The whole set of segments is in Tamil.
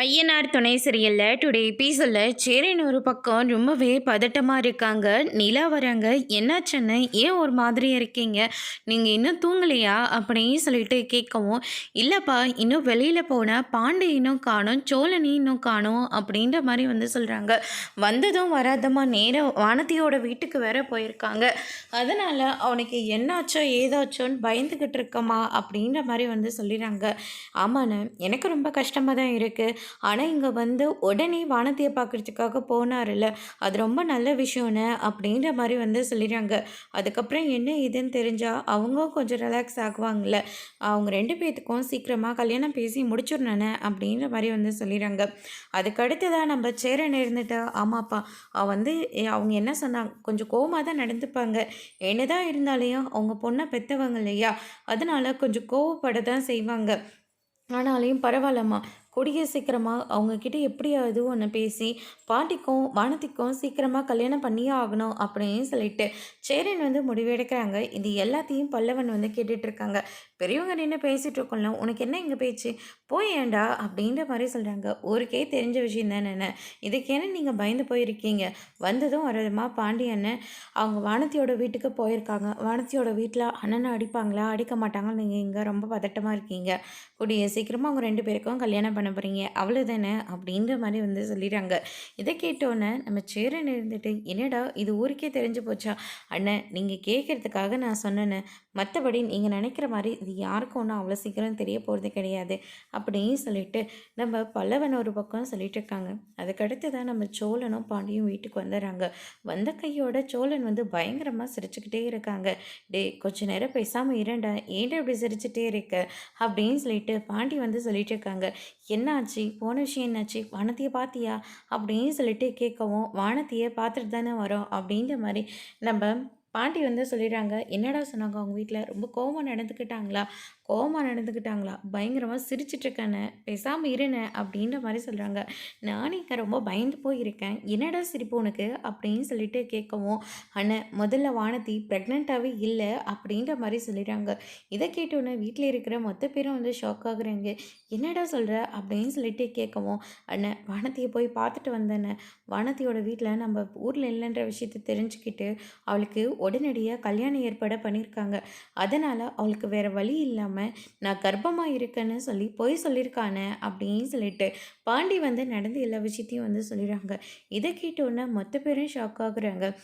ஐயனார் துணை சீரியலில் டுடே எபிசோடில் சேரன் ஒரு பக்கம் ரொம்பவே பதட்டமாக இருக்காங்க. நிலா வராங்க. என்னாச்சுன்னு ஏன் ஒரு மாதிரி இருக்கீங்க, நீங்கள் இன்னும் தூங்கலையா அப்படின்னு சொல்லிட்டு கேட்கவும், இல்லைப்பா இன்னும் வெளியில் போன பாண்டி இன்னும் காணும், சோழனி இன்னும் காணும் அப்படின்ற மாதிரி சொல்கிறாங்க. வந்ததும் வராதமா நேராக வானதியோட வீட்டுக்கு வேற போயிருக்காங்க. அதனால் அவனுக்கு என்னாச்சோ ஏதாச்சோன்னு பயந்துக்கிட்டு இருக்கமா அப்படின்ற மாதிரி சொல்லிடுறாங்க. ஆமாண்ணே, எனக்கு ரொம்ப கஷ்டமாக தான் இருக்குது. ஆனால் இங்கே உடனே வானத்தையை பார்க்குறதுக்காக போனார்ல, அது ரொம்ப நல்ல விஷயம்னு அப்படின்ற மாதிரி சொல்லிடுறாங்க. அதுக்கப்புறம் என்ன இதுன்னு தெரிஞ்சால் அவங்க கொஞ்சம் ரிலாக்ஸ் ஆகுவாங்கள்ல, அவங்க 2 பேர்த்துக்கும் சீக்கிரமாக கல்யாணம் பேசி முடிச்சிடணுன்னு அப்படின்ற மாதிரி சொல்லிடுறாங்க. அதுக்கடுத்து தான் நம்ம சேரன் இருந்துட்டு, ஆமாப்பா அவங்க என்ன சொன்னாங்க, கொஞ்சம் கோவமாக தான் நடந்துப்பாங்க. என்னதான் இருந்தாலையும் அவங்க பொண்ணை பெற்றவங்க இல்லையா, அதனால் கொஞ்சம் கோவப்பட தான் செய்வாங்க. ஆனாலும் பரவாயில்லம்மா, கூடிய சீக்கிரமாக அவங்கக்கிட்ட எப்படியாவது ஒன்று பேசி பாட்டிக்கும் வானதிக்கும் சீக்கிரமாக கல்யாணம் பண்ணியே ஆகணும் அப்படின்னு சொல்லிட்டு சேரன் முடிவெடுக்கிறாங்க. இது எல்லாத்தையும் பல்லவன் கேட்டுட்ருக்காங்க. பெரியவங்க நின்று பேசிகிட்டு இருக்கோம்ல, உனக்கு என்ன இங்கே பேச்சு, போய் ஏண்டா அப்படின்ற மாதிரி சொல்கிறாங்க. ஊருக்கே தெரிஞ்ச விஷயம் தானே, இதுக்கேன்னு நீங்கள் பயந்து போயிருக்கீங்க. வந்ததும் வரதுமா பாண்டியன்னு அவங்க வானதியோட வீட்டுக்கு போயிருக்காங்க. வானதியோட வீட்டில் அண்ணனை அடிப்பாங்களா அடிக்க மாட்டாங்களா, நீங்கள் இங்கே ரொம்ப பதட்டமாக இருக்கீங்க. கூடிய சீக்கிரமாக அவங்க 2 பேருக்கும் கல்யாணம் பண்ண போகிறீங்க, அவ்வளோதானே அப்படின்ற மாதிரி சொல்லிடுறாங்க. இதை கேட்டோன்னே நம்ம சேரன் இருந்துட்டு, என்னடா இது ஊருக்கே தெரிஞ்சு போச்சா, அண்ணன் நீங்கள் கேட்குறதுக்காக நான் சொன்னேன்னு, மற்றபடி நீங்கள் நினைக்கிற மாதிரி இது யாருக்கும் ஒன்றும் அவ்வளோ சீக்கிரம் தெரிய போகிறது கிடையாது அப்படின்னு சொல்லிட்டு நம்ம பல்லவன் ஒரு பக்கம் சொல்லிட்டு இருக்காங்க. அதுக்கடுத்து தான் நம்ம சோழனும் பாண்டியும் வீட்டுக்கு வந்துடுறாங்க. வந்த கையோட சோழன் பயங்கரமாக சிரிச்சுக்கிட்டே இருக்காங்க. டே கொஞ்ச நேரம் பேசாமல் இரண்டா, ஏன்டா இப்படி சிரிச்சுட்டே இருக்க அப்படின்னு சொல்லிட்டு பாண்டி சொல்லிட்டு இருக்காங்க. என்னாச்சு, போன விஷயம் என்னாச்சு, வானதியை பார்த்தியா அப்படின்னு சொல்லிட்டு கேட்கவும், வானதியை பார்த்துட்டு தானே வரோம் அப்படின்ற மாதிரி நம்ம பாட்டி சொல்லிடுறாங்க. என்னடா சொன்னாங்க அவங்க வீட்டில், ரொம்ப கோவமாக நடந்துக்கிட்டாங்களா, பயங்கரமாக சிரிச்சிட்ருக்கேன்னு, பேசாமல் இருனே அப்படின்ற மாதிரி சொல்கிறாங்க. நானே இங்கே ரொம்ப பயந்து போயிருக்கேன், என்னடா சிரிப்பு உனக்கு அப்படின்னு சொல்லிட்டு கேட்கவும், அண்ணன் முதல்ல வானதி ப்ரெக்னெண்ட்டாகவே இல்லை அப்படின்ற மாதிரி சொல்லிடுறாங்க. இதை கேட்டோன்னே வீட்டில் இருக்கிற மொத்த பேரும் ஷாக் ஆகுறாங்க. என்னடா சொல்கிற அப்படின்னு சொல்லிட்டு கேட்கவும், அண்ணன் வானதியை போய் பார்த்துட்டு வந்தேன்னு, வானதியோட வீட்டில் நம்ம ஊரில் இல்லைன்ற விஷயத்தை தெரிஞ்சுக்கிட்டு அவளுக்கு உடனடியாக கல்யாணம் ஏற்பாடு பண்ணியிருக்காங்க. அதனால் அவளுக்கு வேறு வழி இல்லாமல் நான் கர்ப்பமாக இருக்கேன்னு சொல்லி பொய் சொல்லியிருக்கானே அப்படின்னு சொல்லிட்டு பாண்டி நடந்து எல்லா விஷயத்தையும் சொல்லிடுறாங்க. இதை கேட்டோன்னே மொத்த பேரும் ஷாக் ஆகுறாங்க.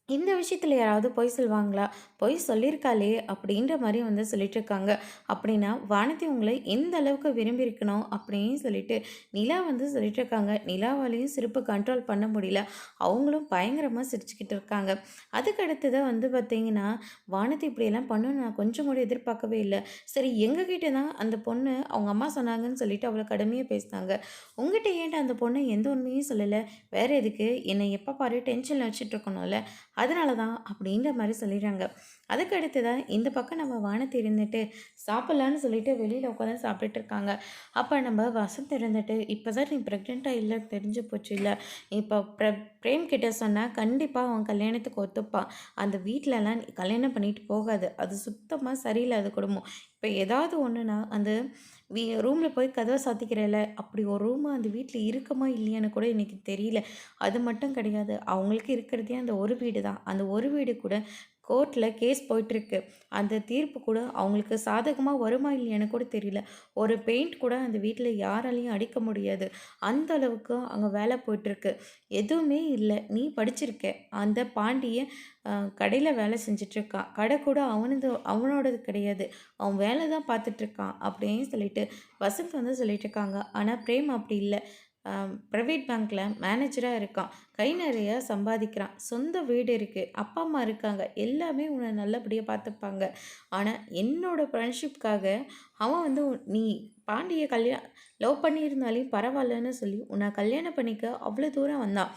இந்த விஷயத்தில் யாராவது பொய் சொல்லுவாங்களா, பொய் சொல்லியிருக்காளே அப்படின்ற மாதிரி சொல்லிட்டுருக்காங்க. அப்படின்னா வானதி உங்களை எந்த அளவுக்கு விரும்பியிருக்கணும் அப்படின்னு சொல்லிட்டு நிலா சொல்லிட்டுருக்காங்க. நிலாவாலையும் சிரிப்பு கண்ட்ரோல் பண்ண முடியல, அவங்களும் பயங்கரமாக சிரிச்சுக்கிட்டு இருக்காங்க. அதுக்கு அடுத்ததாக பார்த்தீங்கன்னா, வானதி இப்படியெல்லாம் பண்ணணும்னு நான் கொஞ்சம் கூட எதிர்பார்க்கவே இல்லை. சரி எங்ககிட்ட தான் அந்த பொண்ணு அவங்க அம்மா சொன்னாங்கன்னு சொல்லிட்டு அவ்வளோ கடுமையாக பேசினாங்க, உங்ககிட்ட ஏன்ட்டு அந்த பொண்ணு எந்த உண்மையும் சொல்லலை, வேறு எதுக்கு என்னை எப்போ பாரு டென்ஷனில் வச்சுட்டு இருக்கணும்ல, அதனால தான் அப்படின்ற மாதிரி சொல்லிடுறாங்க. அதுக்கு அடுத்து தான் இந்த பக்கம் நம்ம வானத்தை இருந்துட்டு சாப்பிட்லான்னு சொல்லிட்டு வெளியில் உட்காந்து சாப்பிட்டுட்டு இருக்காங்க. அப்போ நம்ம வசந்த் இருந்துட்டு, இப்போ தான் நீ ப்ரெக்னெண்ட்டாக இல்லை தெரிஞ்சு போச்சு இல்லை, இப்போ பிரேம் கிட்ட சொன்னால் கண்டிப்பாக அவன் கல்யாணத்துக்கு ஒத்துப்பான். அந்த வீட்டிலலாம் நீ கல்யாணம் பண்ணிட்டு போகாது, அது சுத்தமாக சரியில்லாத குடும்பம். இப்போ ஏதாவது ஒன்றுனா அந்த ரூமில் போய் கதவை சாத்திக்கிறல, அப்படி ஒரு ரூமு அந்த வீட்டில் இருக்குமா இல்லையான்னு கூட எனக்கு தெரியல. அது மட்டும் கிடையாது, அவங்களுக்கு இருக்கிறதே அந்த ஒரு வீடு தான். அந்த ஒரு வீடு கூட கோர்ட்டில் கேஸ் போயிட்டுருக்கு. அந்த தீர்ப்பு கூட அவங்களுக்கு சாதகமாக வருமா இல்லையான்னு கூட தெரியல. ஒரு பெயிண்ட் கூட அந்த வீட்டில் யாராலையும் அடிக்க முடியாது, அந்த அளவுக்கு அங்கே வேலை போயிட்டுருக்கு. எதுவுமே இல்லை, நீ படிச்சிருக்க, அந்த பாண்டிய கடையில் வேலை செஞ்சிட்ருக்கான், கடை கூட அவனோடது கிடையாது, அவன் வேலை தான் பார்த்துட்ருக்கான் அப்படின்னு சொல்லிட்டு வசந்த் சொல்லிட்டுருக்காங்க. ஆனால் பிரேம் அப்படி இல்லை, ப்ரைவேட் பேங்க்கில் மேனேஜராக இருக்கான், கை நிறைய சம்பாதிக்கிறான், சொந்த வீடு இருக்குது, அப்பா அம்மா இருக்காங்க, எல்லாமே உன்னை நல்லபடியாக பார்த்துப்பாங்க. ஆனால் என்னோட ஃப்ரெண்ட்ஷிப்காக அவன் நீ பாண்டியை லவ் பண்ணியிருந்தாலே பரவாயில்லன்னு சொல்லி உன்னை கல்யாணம் பண்ணிக்க அவ்வளோ தூரம் வந்தான்.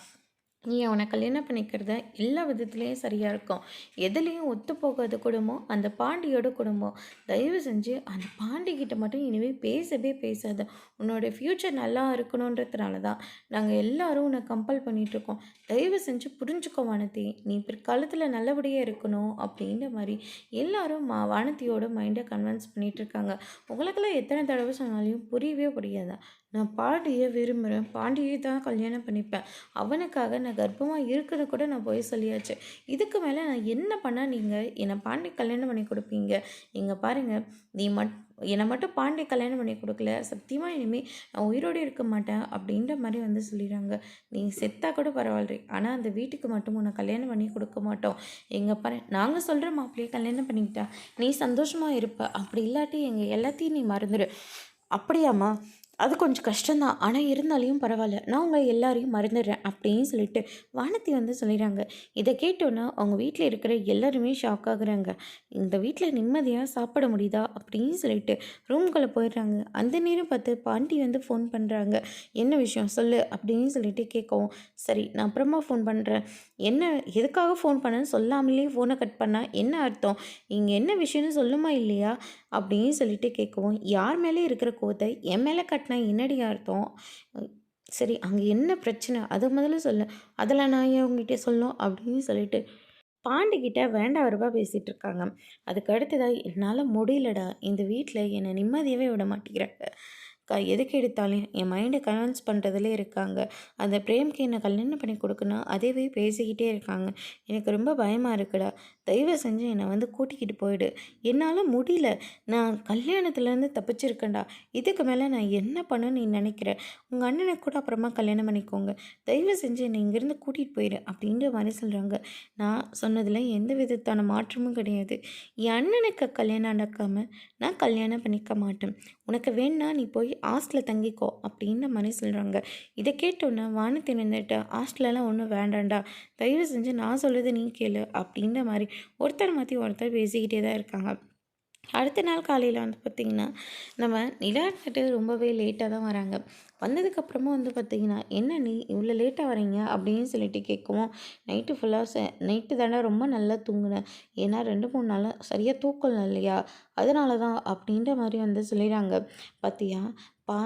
நீ அவனை கல்யாணம் பண்ணிக்கிறத எல்லா விதத்துலேயும் சரியாக இருக்கும். எதுலேயும் ஒத்து போகாத குடும்பம் அந்த பாண்டியோட குடும்பம். தயவு செஞ்சு அந்த பாண்டிக்கிட்ட மட்டும் இனிமேல் பேசவே பேசாத. உன்னோட ஃப்யூச்சர் நல்லா இருக்கணுன்றதுனால தான் நாங்கள் எல்லாரும் உன்னை கம்பல் பண்ணிகிட்ருக்கோம். தயவு செஞ்சு புரிஞ்சுக்கோ வானதி, நீ பிற்காலத்தில் நல்லபடியாக இருக்கணும் அப்படின்ற மாதிரி எல்லாரும் வானதியோட மைண்டை கன்வின்ஸ் பண்ணிகிட்ருக்காங்க. உங்களுக்கெல்லாம் எத்தனை தடவை சொன்னாலையும் புரியவே புரியாதா? நான் பாண்டிய விரும்புகிறேன். பாண்டியை தான் கல்யாணம் பண்ணிப்பேன். அவனுக்காக நான் கர்ப்பமா இருக்குன்னு கூட நான் போய் சொல்லியாச்சு. இதுக்கு மேல நான் என்ன பண்ணா நீங்க என்ன பாண்டி கல்யாணம் பண்ணி குடுப்பீங்க? இங்க பாருங்க, நீ என்ன மட்டும் பாண்டி கல்யாணம் பண்ணி குடுக்கல, சத்தியமா இனிமே நான் உயிரோட இருக்க மாட்டேன்." அப்படின்ற மாரி வந்து சொல்லிறாங்க. "நீ செத்தா கூட பரவாயில்லை. ஆனா அந்த வீட்டுக்கு மட்டும் உன்ன கல்யாணம் பண்ணி குடுக்க மாட்டோம். எங்க பாரு நாங்க சொல்ற மாப்பிள்ளைய கல்யாணம் பண்ணிக்கிட்டா, நீ சந்தோஷமா இருப்ப. அப்படி இல்லாட்டி எங்க எல்லாத்தையும் நீ மறந்துரு." "அப்படியாம்மா? அது கொஞ்சம் கஷ்டம் தான். ஆனா இருந்தாலும் பரவாயில்ல. நான் உங்க எல்லாரையும் மறந்துடுறேன்." அப்படின்னு சொல்லிட்டு வானதி வந்து சொல்லிடுறாங்க. இத கேட்டோன்னே அவங்க வீட்ல இருக்கிற எல்லாருமே ஷாக் ஆகுறாங்க. "இந்த வீட்ல நிம்மதியா சாப்பிட முடியுதா?" அப்படின்னு சொல்லிட்டு ரூம்குள்ள போயிடுறாங்க. அந்த நேரம் பார்த்து பாட்டி வந்து ஃபோன் பண்றாங்க. "என்ன விஷயம் சொல்லு?" அப்படின்னு சொல்லிட்டு கேட்கவும், "சரி நான் அப்புறமா ஃபோன் பண்றேன். என்ன எதுக்காக ஃபோன் பண்ணேன்னு சொல்லாமலே ஃபோன கட் பண்ணா என்ன அர்த்தம்? இங்க என்ன விஷயம்னு சொல்லுமா இல்லையா?" அப்படின்னு சொல்லிட்டு கேட்கவும், "யார் மேலே இருக்கிற கோவத்த என் மேல காட்டுனா என்னடி அர்த்தம்? சரி அங்க என்ன பிரச்சனை? அத முதல்ல சொல்லு. அதெல்லாம் நான் ஏன் உங்ககிட்ட சொல்லணும்?" அப்படின்னு சொல்லிட்டு பாண்டிகிட்ட வேண்டா வெறுப்பா பேசிட்டு இருக்காங்க. அதுக்கு அடுத்ததா, "என்னால முடியலடா. இந்த வீட்ல என்ன நிம்மதியாவே விட மாட்டேங்கிறாங்க. எதுக்கு எடுத்தாலும் என் மைண்ட கன்வின்ஸ் பண்ணுறதுலே இருக்காங்க. அந்த பிரேம்க்கு என்ன கல்யாணம் பண்ணி கொடுக்கணும் அதேவே பேசிக்கிட்டே இருக்காங்க. எனக்கு ரொம்ப பயமாக இருக்குடா. தயவு செஞ்சு என்னை வந்து கூட்டிக்கிட்டு போயிடு. என்னால் முடியல. நான் கல்யாணத்துலேருந்து தப்பிச்சிருக்கேன்டா. இதுக்கு மேலே நான் என்ன பண்ணணும்னு நீ நினைக்கிற? உங்கள் அண்ணனை கூட அப்புறமா கல்யாணம் பண்ணிக்கோங்க. தயவு செஞ்சு என்னை இங்கேருந்து கூட்டிகிட்டு போயிடு." அப்படின்ற மாதிரி சொல்கிறாங்க. நான் சொன்னதில் எந்த விதத்தான மாற்றமும் கிடையாது. என் அண்ணனுக்கு கல்யாணம் நடக்காமல் நான் கல்யாணம் பண்ணிக்க மாட்டேன். உனக்கு வேணும்னா நீ போய் ஹாஸ்டலில் தங்கிக்கோ அப்படின்ற மாதிரி சொல்கிறாங்க. இதை கேட்டோன்னே வானத்தி நின்றுட்டு, "ஹாஸ்டலெல்லாம் ஒன்றும் வேண்டாம்டா. தயவு செஞ்சு நான் சொல்கிறது நீ கேளு." அப்படின்ற மாதிரி ஒருத்தர் மாற்றி ஒருத்தர் பேசிக்கிட்டே தான் இருக்காங்க. அடுத்த நாள் காலையில் வந்து பார்த்திங்கன்னா, நம்ம நிலா வந்துட்டு ரொம்பவே லேட்டாக தான் வராங்க. வந்ததுக்கப்புறமா வந்து பார்த்திங்கன்னா, "என்ன நீ இவ்வளோ லேட்டாக வரீங்க?" அப்படின்னு சொல்லிட்டு கேட்கவும், "நைட்டு ஃபுல்லாக நைட்டு தானே ரொம்ப நல்லா தூங்குனேன். ஏன்னா 2, 3 நாளா சரியாக தூக்கம் இல்லையா, அதனால தான்." அப்படின்ற மாதிரி வந்து சொல்லிடுறாங்க. "பார்த்தியா பா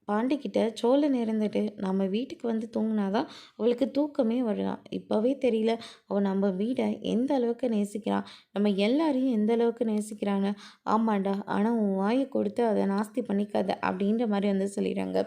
பாண்டிக்கிட்ட சோழன் இருந்துட்டு நம்ம வீட்டுக்கு வந்து தூங்குனா தான் அவளுக்கு தூக்கமே வருதாம். இப்போவே தெரியல அவள் நம்ம வீடை எந்த அளவுக்கு நேசிக்கிறான், நம்ம எல்லாரையும் எந்த அளவுக்கு நேசிக்கிறான்னு." "ஆமாண்டா, ஆனால் உன் வாயை கொடுத்து அதை நாஸ்தி பண்ணிக்காத." அப்படின்ற மாதிரி வந்து சொல்லிடுறாங்க.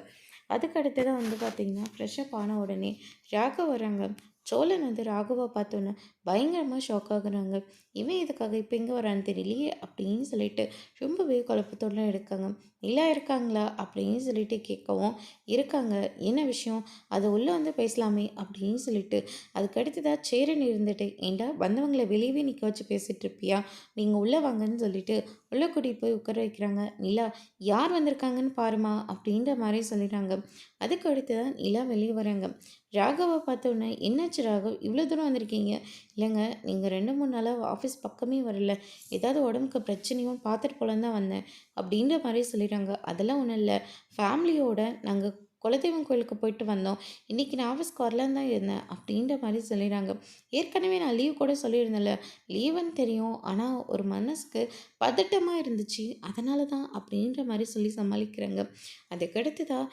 அதுக்கு அடுத்ததான் வந்து பார்த்திங்கன்னா, ஃப்ரெஷ்ஷப் ஆன உடனே ராகவ் வராங்க. சோழன் வந்து ராகவா பார்த்தோன்னே பயங்கரமாக ஷாக் ஆகுறாங்க. "இவன் எதுக்காக இப்போ எங்கே வரான்னு தெரியலையே?" அப்படின்னு சொல்லிட்டு ரொம்பவே குழப்பத்தோட இருக்காங்க. "நிலா இருக்காங்களா?" அப்படின்னு சொல்லிட்டு கேட்கவும், "இருக்காங்க. என்ன விஷயம்? அதை உள்ளே வந்து பேசலாமே." அப்படின்னு சொல்லிட்டு அதுக்கு அடுத்ததாக சேரன் இருந்துட்டு, "ஏண்டா வந்தவங்கள வெளியவே நிற்க வச்சு பேசிகிட்டு இருப்பியா? நீங்கள் உள்ளே வாங்கன்னு" சொல்லிட்டு உள்ளே கூட்டிகிட்டு போய் உட்கார வைக்கிறாங்க. "நிலா யார் வந்திருக்காங்கன்னு பாருமா." அப்படின்ற மாதிரி சொல்லிடுறாங்க. அதுக்கு அடுத்து தான் நிலா வெளியே வராங்க. ராகவ பார்த்தோன்னே, "என்னாச்சு ராகவ்? இவ்வளோ தூரம் வந்திருக்கீங்க?" "இல்லைங்க, நீங்கள் 2, 3 நாளாக ஆஃபீஸ் பக்கமே வரல. ஏதாவது உடம்புக்கு பிரச்சனையும் பார்த்துட்டு போலன்னு தான் வந்தேன்." அப்படின்ற மாதிரி சொல்லிடுறாங்க. "அதெல்லாம் ஒன்றும் இல்லை. ஃபேமிலியோட நாங்கள் குலதெய்வம் கோயிலுக்கு போயிட்டு வந்தோம். இன்றைக்கி நான் ஆஃபீஸ்க்கு வரலான்னு தான் இருந்தேன்." அப்படின்ற மாதிரி சொல்லிடுறாங்க. "ஏற்கனவே நான் லீவ் கூட சொல்லியிருந்தேன்ல." "லீவுன்னு தெரியும். ஆனால் ஒரு மனசுக்கு பதட்டமாக இருந்துச்சு. அதனால தான்." அப்படின்ற மாதிரி சொல்லி சமாளிக்கிறாங்க. அதுக்கடுத்து தான்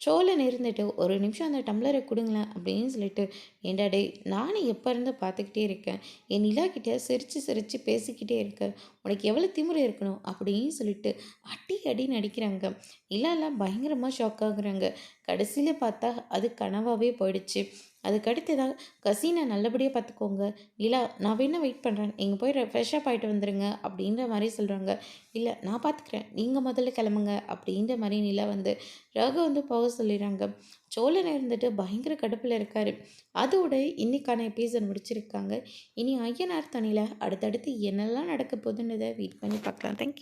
சோழன் இருந்துட்டு, "ஒரு நிமிஷம் அந்த டம்ளரை குடுங்களேன்." அப்படின்னு சொல்லிட்டு, "ஏன்டா டேய், நானும் எப்போ இருந்து பார்த்துக்கிட்டே இருக்கேன். என் நிலா கிட்ட சிரித்து சிரித்து பேசிக்கிட்டே இருக்க. உனக்கு எவ்வளோ திமிரு இருக்கணும்." அப்படின்னு சொல்லிட்டு அடி அடின்னு அடிக்கிறாங்க. நிலாலாம் பயங்கரமாக ஷாக் ஆகுறாங்க. கடைசியில் பார்த்தா அது கனவாகவே போயிடுச்சு. அதுக்கு அடுத்ததா, "கசீனை நல்லபடியாக பார்த்துக்கோங்க. நிலா நான் வேணா வெயிட் பண்ணுறேன். நீங்கள் போய் ஃப்ரெஷ்ஷப் ஆகிட்டு வந்துடுங்க." அப்படின்ற மாதிரி சொல்கிறாங்க. "இல்லை நான் பார்த்துக்கிறேன். நீங்கள் முதல்ல கிளம்புங்க." அப்படின்ற மாதிரி நிலா வந்து ரகு வந்து போக சொல்லிடுறாங்க. சோழன் இருந்துட்டு பயங்கர கடுப்பில் இருக்காரு. அதோட இன்னைக்கான எபிசோட் முடிச்சிருக்காங்க. இனி ஐயனார் தனியில் அடுத்தடுத்து என்னெல்லாம் நடக்க போகுதுன்றதை வெயிட் பண்ணி பார்க்கலாம். தேங்க்யூ.